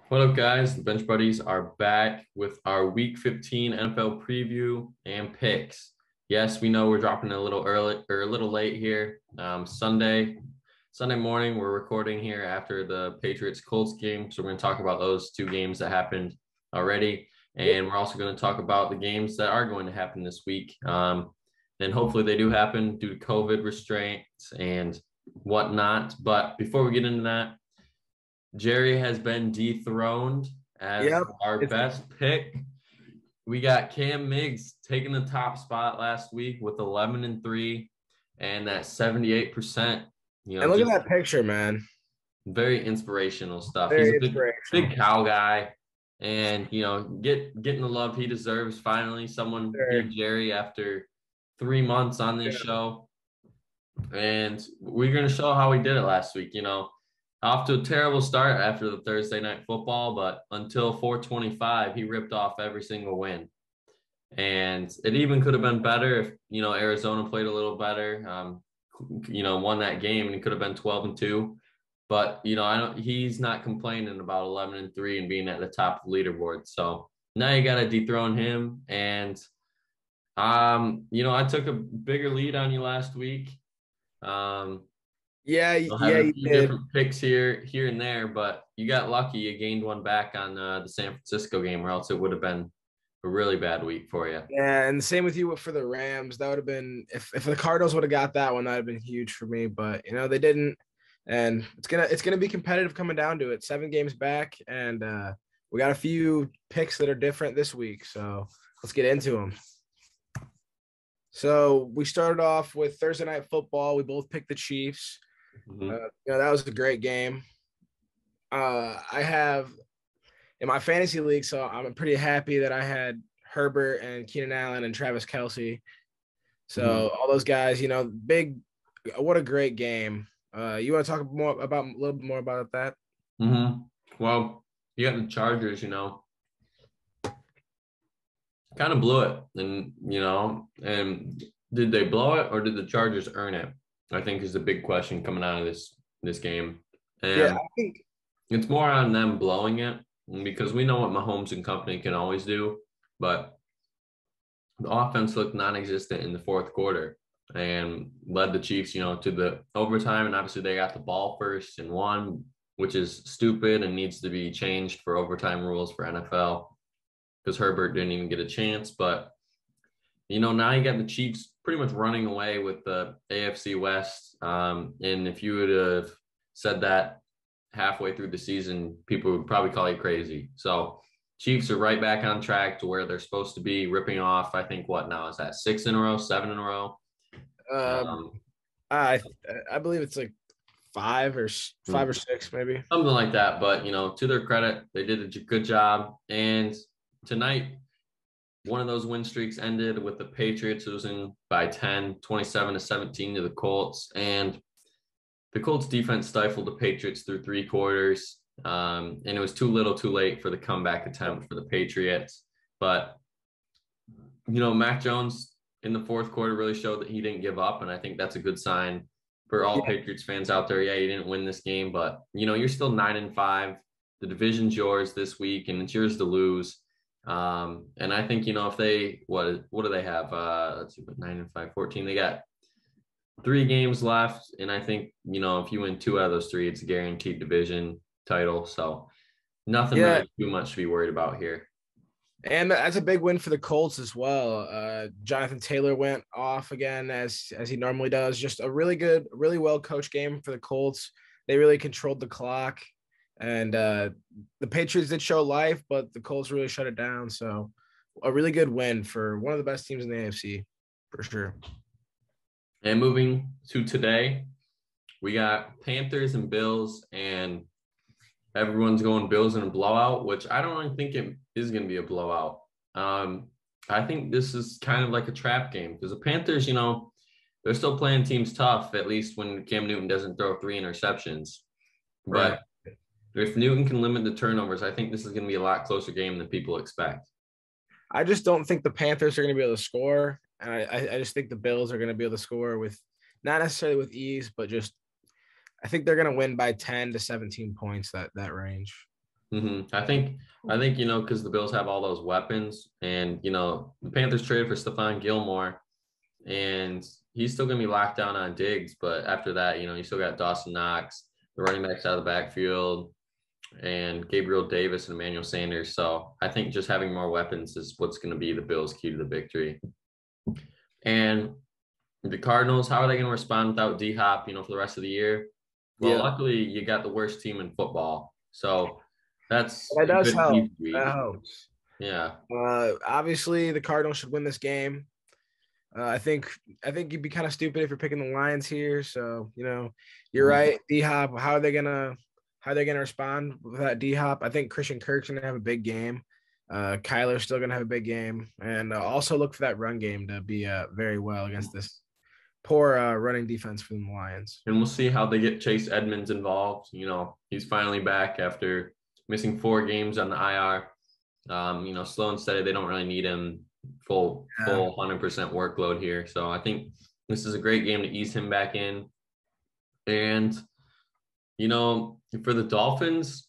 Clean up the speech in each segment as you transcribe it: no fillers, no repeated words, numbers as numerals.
What up, guys? The Bench Buddies are back with our Week 15 NFL preview and picks. Yes, we know we're dropping a little early or a little late here. Sunday morning, we're recording here after the Patriots Colts game. So we're going to talk about those two games that happened already. And we're also going to talk about the games that are going to happen this week. And hopefully they do happen due to COVID restraints and whatnot. But before we get into that, Jerry has been dethroned as our best pick. We got Cam Miggs taking the top spot last week with 11-3 and that 78%. And look at that picture, man. Very inspirational stuff. Very He's a big cow guy, and getting the love he deserves. Finally, someone gave Jerry after 3 months on this show, and we're gonna show how he did it last week. Off to a terrible start after the Thursday night football, but until 425, he ripped off every single win. And it even could have been better if, Arizona played a little better, won that game, and he could have been 12-2. But, he's not complaining about 11-3 and being at the top of the leaderboard. So now you got to dethrone him. And, I took a bigger lead on you last week. You did. Different picks here and there, but you got lucky. You gained one back on the San Francisco game, or else it would have been a really bad week for you. Yeah, and the same with you for the Rams. That would have been if the Cardinals would have got that one, that would have been huge for me. But they didn't, and it's gonna be competitive coming down to it. 7 games back, and we got a few picks that are different this week. So let's get into them. So we started off with Thursday night football. We both picked the Chiefs. Mm-hmm. That was a great game. I have in my fantasy league, so I'm pretty happy that I had Herbert and Keenan Allen and Travis Kelce. So all those guys, big. What a great game. You want to talk a little bit more about that? Mm-hmm. Well, you got the Chargers, kind of blew it, and did they blow it or did the Chargers earn it? I think is the big question coming out of this game. And I think it's more on them blowing it because we know what Mahomes and company can always do, but the offense looked non-existent in the fourth quarter and led the Chiefs, to the overtime. And obviously they got the ball first and won, which is stupid and needs to be changed for overtime rules for NFL because Herbert didn't even get a chance. But now you got the Chiefs pretty much running away with the AFC West. And if you would have said that halfway through the season, people would probably call you crazy. So Chiefs are right back on track to where they're supposed to be, ripping off, I think, what now is that 6 in a row, 7 in a row? I believe it's like 5 or 6, maybe. Something like that. But, to their credit, they did a good job. And tonight, one of those win streaks ended with the Patriots losing by 10, 27-17 to the Colts. And the Colts defense stifled the Patriots through 3 quarters. And it was too little too late for the comeback attempt for the Patriots. But, Mac Jones in the fourth quarter really showed that he didn't give up. And I think that's a good sign for all Patriots fans out there. Yeah, you didn't win this game, but, you're still 9-5. The division's yours this week, and it's yours to lose. And I think, if they, what do they have? Let's see, 9-5, 14. They got 3 games left. And I think, if you win 2 out of those 3, it's a guaranteed division title. So nothing really too much to be worried about here. And that's a big win for the Colts as well. Jonathan Taylor went off again as he normally does. Just a really good, really well coached game for the Colts. They really controlled the clock. And the Patriots did show life, but the Colts really shut it down. So a really good win for one of the best teams in the AFC, for sure. And moving to today, we got Panthers and Bills, and everyone's going Bills in a blowout, which I don't really think it is going to be a blowout. I think this is kind of like a trap game because the Panthers, they're still playing teams tough, at least when Cam Newton doesn't throw 3 interceptions. Right. But if Newton can limit the turnovers, I think this is going to be a lot closer game than people expect. I just don't think the Panthers are going to be able to score. And I just think the Bills are going to be able to score with not necessarily with ease, but just I think they're going to win by 10 to 17 points, that range. I think because the Bills have all those weapons, and the Panthers traded for Stephon Gilmore, and he's still gonna be locked down on Diggs. But after that, you still got Dawson Knox, the running backs out of the backfield, and Gabriel Davis and Emmanuel Sanders. So I think just having more weapons is what's going to be the Bills' key to the victory. And the Cardinals, how are they going to respond without D-Hop, for the rest of the year? Well, luckily you got the worst team in football. So that does help. That helps. Yeah. Obviously the Cardinals should win this game. I think you'd be kind of stupid if you're picking the Lions here. So, you're right. D-Hop, how are they gonna respond with that D-Hop? I think Christian Kirk's gonna have a big game. Kyler's still gonna have a big game, and also look for that run game to be very well against this poor running defense from the Lions. And we'll see how they get Chase Edmonds involved. He's finally back after missing 4 games on the IR. Slow and steady. They don't really need him full 100% workload here. So I think this is a great game to ease him back in. And for the Dolphins,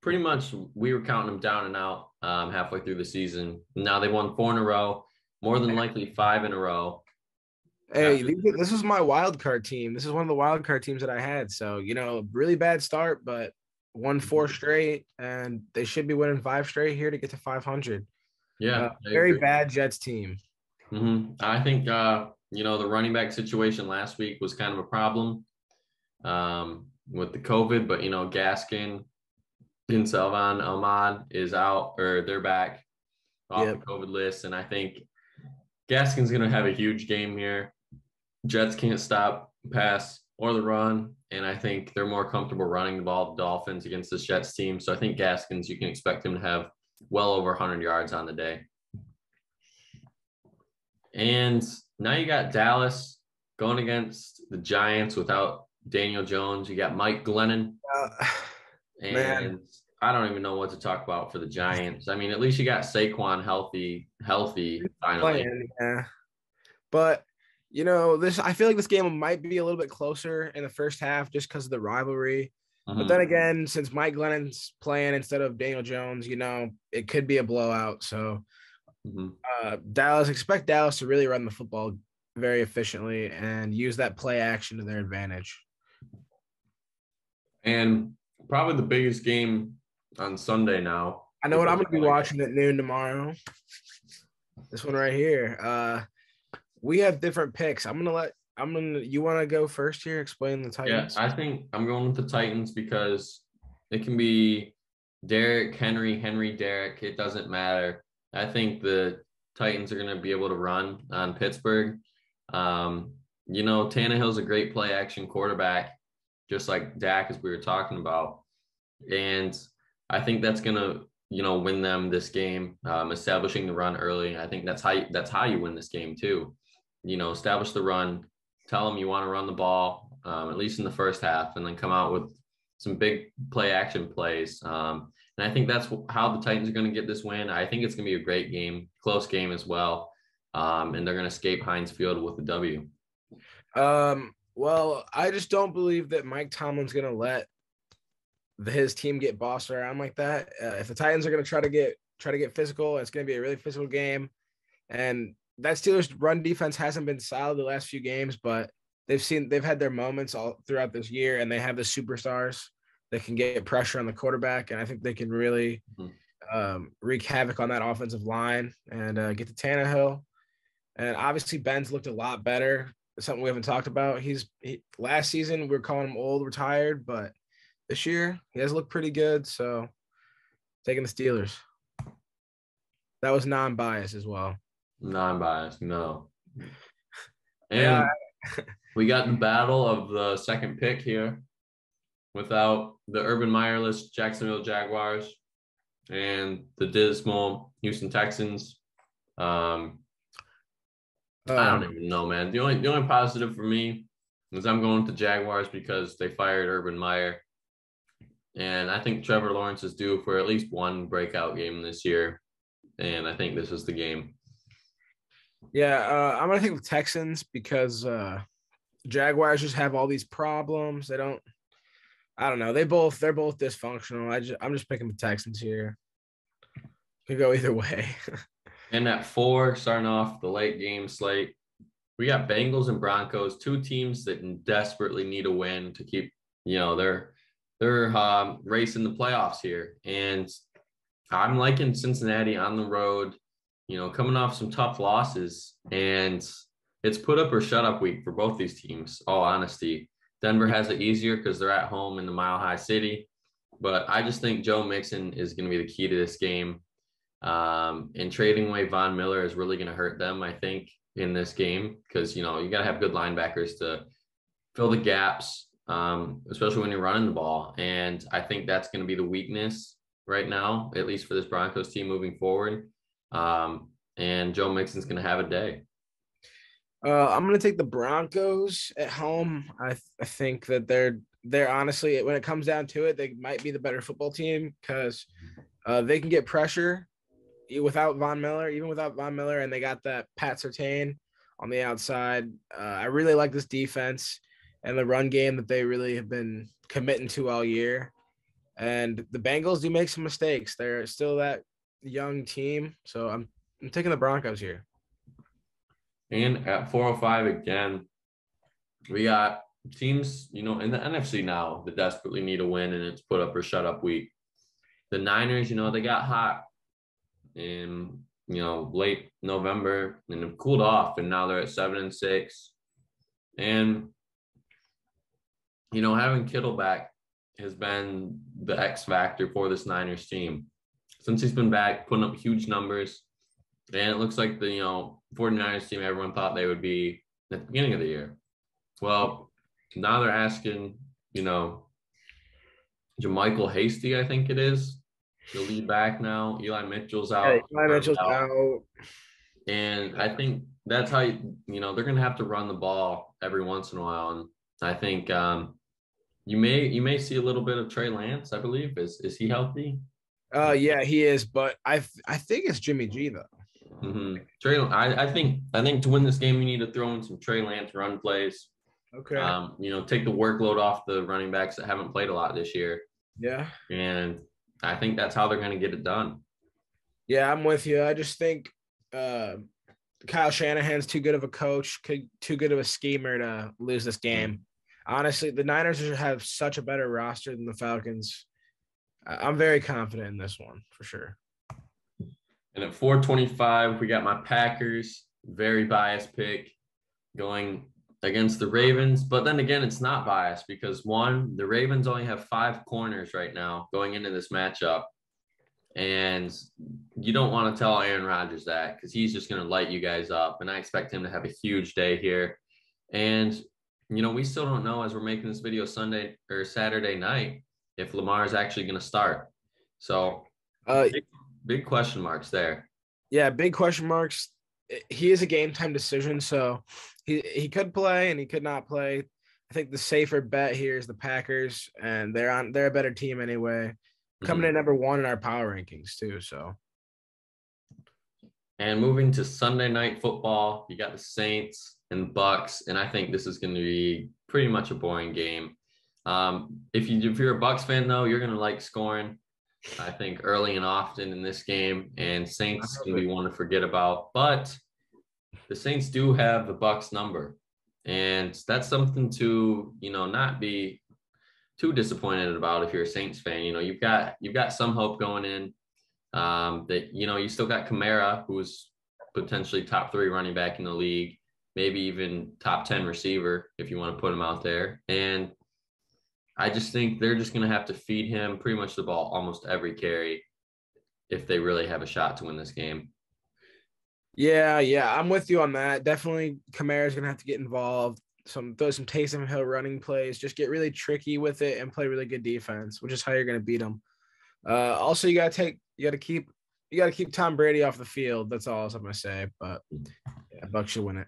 pretty much we were counting them down and out halfway through the season. Now they won 4 in a row, more than likely 5 in a row. Hey, this was my wild card team. This is one of the wild card teams that I had. So, really bad start, but won 4 straight, and they should be winning 5 straight here to get to 500. Yeah. Very bad Jets team. I think, the running back situation last week was kind of a problem with the COVID, but, Gaskin and Salvan Ahmad is out, or they're back off the COVID list. And I think Gaskin's going to have a huge game here. Jets can't stop pass or the run. And I think they're more comfortable running the ball, the Dolphins, against this Jets team. So I think Gaskins, you can expect him to have well over 100 yards on the day. And now you got Dallas going against the Giants without Daniel Jones. You got Mike Glennon. And I don't even know what to talk about for the Giants. I mean, at least you got Saquon healthy finally. Yeah. But, I feel like this game might be a little bit closer in the first half just because of the rivalry. But then again, since Mike Glennon's playing instead of Daniel Jones, it could be a blowout. So expect Dallas to really run the football very efficiently and use that play action to their advantage. And probably the biggest game on Sunday now. I know what I'm going to be watching at noon tomorrow. This one right here. We have different picks. You want to go first here? Explain the Titans. Yeah, I think I'm going with the Titans because it can be Derek, Henry, Derek. It doesn't matter. I think the Titans are going to be able to run on Pittsburgh. Tannehill's a great play action quarterback, just like Dak, as we were talking about. And I think that's going to, win them this game, establishing the run early. I think that's how you win this game too. Establish the run, tell them you want to run the ball, at least in the first half, and then come out with some big play action plays. And I think that's how the Titans are going to get this win. I think it's going to be a great game, close game as well. And they're going to escape Heinz Field with the W. Well, I just don't believe that Mike Tomlin's going to let his team get bossed around like that. If the Titans are going to try to get physical, it's going to be a really physical game. And that Steelers run defense hasn't been solid the last few games, but they've had their moments all throughout this year, and they have the superstars that can get pressure on the quarterback. And I think they can really wreak havoc on that offensive line and get to Tannehill. And obviously Ben's looked a lot better. Something we haven't talked about. Last season we were calling him old, retired, but this year he has looked pretty good. So taking the Steelers. That was non-biased as well. Non-biased, no. And we got the battle of the second pick here without the Urban Meyerless Jacksonville Jaguars and the dismal Houston Texans. I don't even know, man. The only positive for me is I'm going to Jaguars because they fired Urban Meyer. And I think Trevor Lawrence is due for at least one breakout game this year. And I think this is the game. Yeah, I'm going to think of Texans because Jaguars just have all these problems. They don't I don't know. They're both dysfunctional. I'm just picking the Texans here. Could go either way. And at 4, starting off the late game slate, we got Bengals and Broncos, two teams that desperately need a win to keep, they're racing the playoffs here. And I'm liking Cincinnati on the road, coming off some tough losses, and it's put up or shut up week for both these teams. All honesty, Denver has it easier because they're at home in the Mile High City, but I just think Joe Mixon is going to be the key to this game. And trading away Von Miller is really going to hurt them, I think, in this game because you got to have good linebackers to fill the gaps, especially when you're running the ball. And I think that's going to be the weakness right now, at least for this Broncos team moving forward. And Joe Mixon's going to have a day. I'm going to take the Broncos at home. I think that they're honestly, when it comes down to it, they might be the better football team because they can get pressure without Von Miller, and they got that Pat Surtain on the outside. I really like this defense and the run game that they really have been committing to all year. And the Bengals do make some mistakes. They're still that young team, so I'm taking the Broncos here. And at 405 again, we got teams, in the NFC now that desperately need a win, and it's put up or shut up week. The Niners, they got hot in late November and have cooled off, and now they're at 7-6. And having Kittle back has been the X factor for this Niners team since he's been back, putting up huge numbers. And it looks like the 49ers team everyone thought they would be at the beginning of the year. Well, now they're asking JaMycal Hasty, I think it is, the lead back now. Eli Mitchell's out. Eli Mitchell's out. And I think that's how they're going to have to run the ball every once in a while. And I think you may see a little bit of Trey Lance. I believe is he healthy? Yeah, he is. But I think it's Jimmy G though. Mm-hmm. I think to win this game you need to throw in some Trey Lance run plays. Okay. Take the workload off the running backs that haven't played a lot this year. Yeah. And I think that's how they're going to get it done. Yeah, I'm with you. I just think Kyle Shanahan's too good of a coach, too good of a schemer to lose this game. Honestly, the Niners have such a better roster than the Falcons. I'm very confident in this one for sure. And at 425, we got my Packers, very biased pick, going against the Ravens. But then again, it's not biased because, one, the Ravens only have 5 corners right now going into this matchup. And you don't want to tell Aaron Rodgers that because he's just going to light you guys up. And I expect him to have a huge day here. And, we still don't know as we're making this video Sunday or Saturday night if Lamar is actually going to start. So big question marks there. Yeah, big question marks. He is a game time decision, so he could play and he could not play. I think the safer bet here is the Packers, and they're a better team anyway. Coming in number 1 in our power rankings too. So, and moving to Sunday night football, you got the Saints and Bucks, and I think this is going to be pretty much a boring game. If you're a Bucks fan though, you're going to like scoring. I think early and often in this game, and Saints can be one to forget about. But the Saints do have the Bucks number, and that's something to not be too disappointed about if you're a Saints fan. You've got some hope going in. That you still got Kamara, who's potentially top 3 running back in the league, maybe even top 10 receiver if you want to put him out there. And I just think they're just going to have to feed him pretty much the ball almost every carry if they really have a shot to win this game. Yeah, I'm with you on that. Definitely Kamara's going to have to get involved. Throw some Taysom Hill running plays, just get really tricky with it and play really good defense, which is how you're going to beat them. Also, you got to keep Tom Brady off the field. That's all I'm going to say, but yeah, Bucks should win it.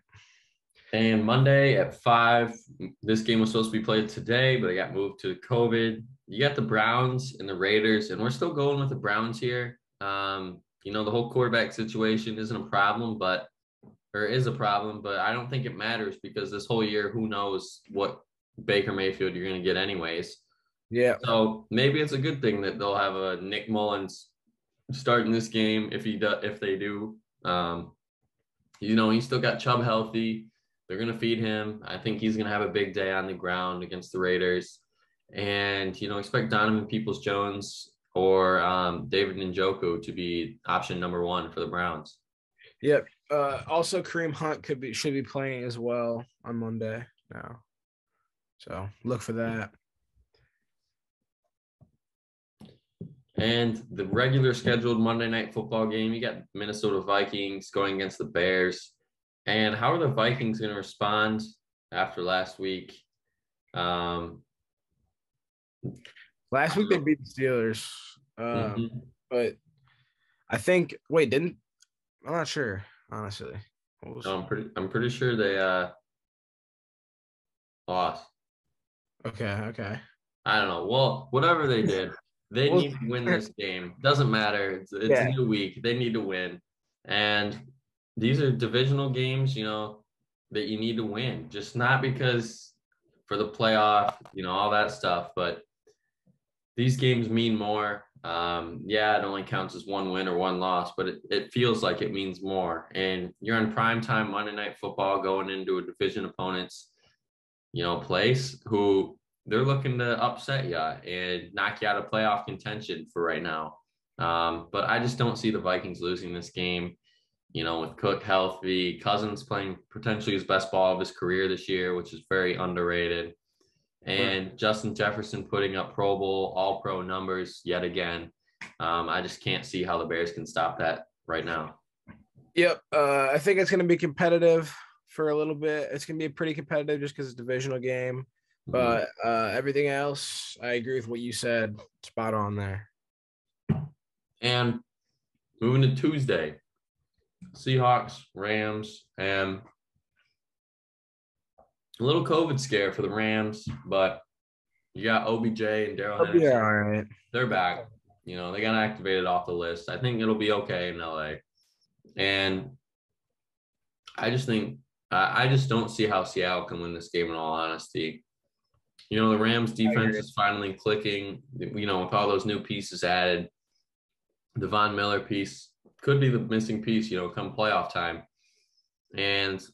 And Monday at 5, this game was supposed to be played today, but it got moved to COVID. You got the Browns and the Raiders, and we're still going with the Browns here. The whole quarterback situation is a problem, but I don't think it matters because this whole year, who knows what Baker Mayfield you're going to get anyways. Yeah. So maybe it's a good thing that they'll have a Nick Mullins starting this game if they do. He's still got Chubb healthy. They're gonna feed him. I think he's gonna have a big day on the ground against the Raiders. And expect Donovan Peoples-Jones or David Njoku to be option number one for the Browns. Yep. Also, Kareem Hunt should be playing as well on Monday now. So look for that. And the regular scheduled Monday Night Football game, you got Minnesota Vikings going against the Bears. And how are the Vikings going to respond after last week? Last week they beat the Steelers, but I think I'm not sure, honestly. No, I'm pretty sure they lost. Okay. I don't know. Well, whatever they did, they need to win this game. Doesn't matter. It's a new week. They need to win. And these are divisional games, that you need to win. Just not because for the playoff, all that stuff, but these games mean more. It only counts as one win or one loss, but it feels like it means more. And you're in primetime Monday Night Football going into a division opponent's, place who they're looking to upset you and knock you out of playoff contention for right now. But I just don't see the Vikings losing this game. With Cook healthy, Cousins playing potentially his best ball of his career this year, which is very underrated. And Justin Jefferson putting up Pro Bowl, All-Pro numbers yet again. I just can't see how the Bears can stop that right now. Yep. I think it's going to be competitive for a little bit. It's going to be pretty competitive just because it's a divisional game. But everything else, I agree with what you said. Spot on there. And moving to Tuesday, Seahawks, Rams, and a little COVID scare for the Rams, but you got OBJ and Darrell Henderson. Yeah, all right. They're back. They got activated off the list. I think it'll be okay in LA. And I just don't see how Seattle can win this game in all honesty. The Rams defense is finally clicking, with all those new pieces added. The Von Miller piece could be the missing piece, come playoff time. And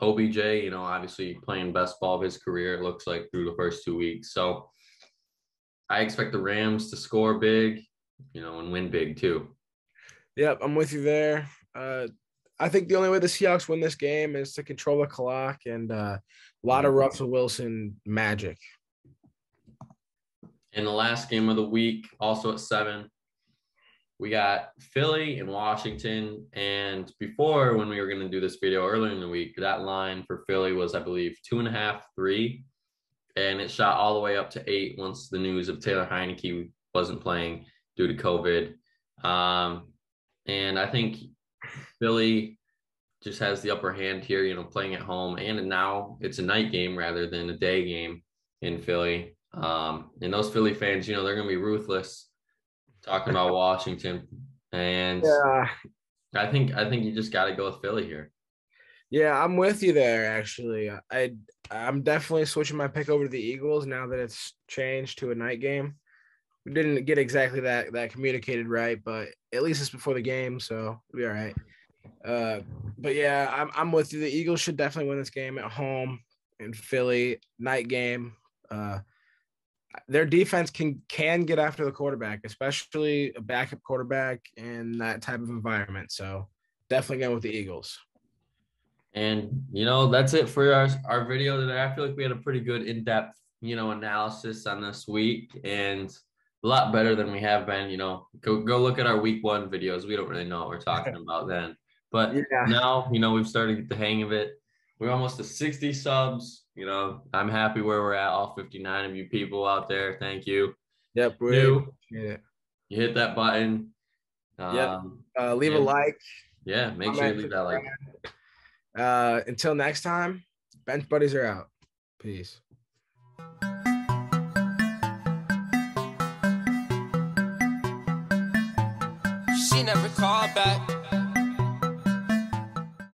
OBJ, obviously playing best ball of his career, it looks like, through the first 2 weeks. So I expect the Rams to score big, and win big too. Yep, I'm with you there. I think the only way the Seahawks win this game is to control the clock and a lot of Russell Wilson magic. In the last game of the week, also at 7, we got Philly and Washington. And before, when we were going to do this video earlier in the week, that line for Philly was, I believe, 2.5, 3. And it shot all the way up to 8 once the news of Taylor Heineke wasn't playing due to COVID. And I think Philly just has the upper hand here, playing at home. And now it's a night game rather than a day game in Philly. And those Philly fans, they're going to be ruthless talking about Washington. And I think you just got to go with Philly here. Yeah, I'm with you there, actually. I'm definitely switching my pick over to the Eagles now that it's changed to a night game. We didn't get exactly that communicated right, but at least it's before the game, so we'll be all right. But yeah, I'm with you. The Eagles should definitely win this game at home in Philly, night game. Their defense can get after the quarterback, especially a backup quarterback in that type of environment. So definitely going with the Eagles. And, that's it for our video today. I feel like we had a pretty good in-depth, analysis on this week, and a lot better than we have been. Go look at our week 1 videos. We don't really know what we're talking about then. But now, we've started to get the hang of it. We're almost to 60 subs. I'm happy where we're at. All 59 of you people out there, thank you. Yep, you hit that button. Leave a like. Yeah, make sure you leave that like. Until next time, Bench Buddies are out. Peace. She never called back.